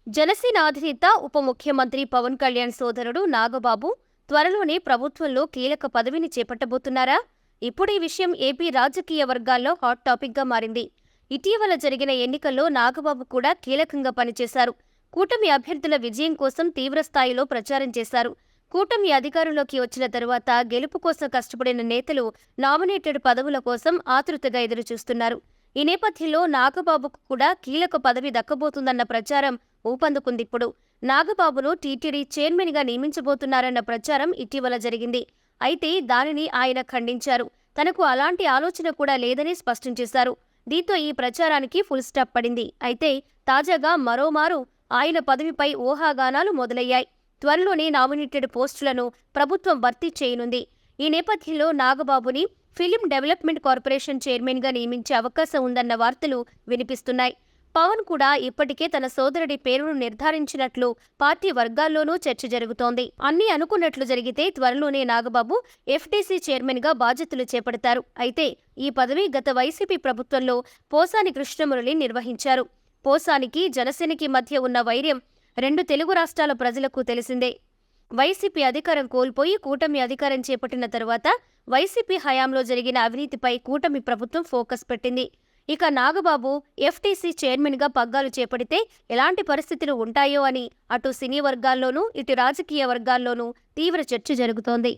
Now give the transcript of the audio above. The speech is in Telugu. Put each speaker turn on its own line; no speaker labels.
జనసేన అధినేత ఉప ముఖ్యమంత్రి పవన్ కళ్యాణ్ సోదరుడు నాగబాబు త్వరలోనే ప్రభుత్వంలో కీలక పదవిని చేపట్టబోతున్నారా? ఇప్పుడు ఈ విషయం ఏపీ రాజకీయ వర్గాల్లో హాట్ టాపిక్ గా మారింది. ఇటీవల జరిగిన ఎన్నికల్లో నాగబాబు కూడా కీలకంగా పనిచేశారు. కూటమి అభ్యర్థుల విజయం కోసం తీవ్రస్థాయిలో ప్రచారం చేశారు. కూటమి అధికారంలోకి వచ్చిన తరువాత గెలుపు కోసం కష్టపడిన నేతలు నామినేటెడ్ పదవుల కోసం ఆతృతగా ఎదురుచూస్తున్నారు. ఈ నేపథ్యంలో నాగబాబుకు కూడా కీలక పదవి దక్కబోతుందన్న ప్రచారం ఊపందుకుందిప్పుడు. నాగబాబును టీటీడీ చైర్మన్ గా నియమించబోతున్నారన్న ప్రచారం ఇటీవల జరిగింది. అయితే దానిని ఆయన ఖండించారు. తనకు అలాంటి ఆలోచన కూడా లేదని స్పష్టం చేశారు. దీంతో ఈ ప్రచారానికి ఫుల్ స్టాప్ పడింది. అయితే తాజాగా మరోమారు ఆయన పదవిపై ఊహాగానాలు మొదలయ్యాయి. త్వరలోనే నామినేటెడ్ పోస్టులను ప్రభుత్వం భర్తీ చేయనుంది. ఈ నేపథ్యంలో నాగబాబుని ఫిలిం డెవలప్మెంట్ కార్పొరేషన్ చైర్మన్ గా నియమించే అవకాశం ఉందన్న వార్తలు వినిపిస్తున్నాయి. పవన్ కూడా ఇప్పటికే తన సోదరుడి పేరును నిర్ధారించినట్లు పార్టీ వర్గాల్లోనూ చర్చ జరుగుతోంది. అన్నీ అనుకున్నట్లు జరిగితే త్వరలోనే నాగబాబు ఎఫ్టీసీ చైర్మన్ గా బాధ్యతలు చేపడతారు. అయితే ఈ పదవి గత వైసీపీ ప్రభుత్వంలో పోసాని కృష్ణమురళి నిర్వహించారు. పోసానికి జనసేనకి మధ్య ఉన్న వైర్యం రెండు తెలుగు రాష్ట్రాల ప్రజలకు తెలిసిందే. వైసీపీ అధికారం కోల్పోయి కూటమి అధికారం చేపట్టిన తరువాత వైసీపీ హయాంలో జరిగిన అవినీతిపై కూటమి ప్రభుత్వం ఫోకస్ పెట్టింది. ఇక నాగబాబు ఎఫ్టీసీ చైర్మన్ గా పగ్గాలు చేపడితే ఎలాంటి పరిస్థితులు ఉంటాయో అని అటు సినీ వర్గాల్లోనూ ఇటు రాజకీయ వర్గాల్లోనూ తీవ్ర చర్చ జరుగుతోంది.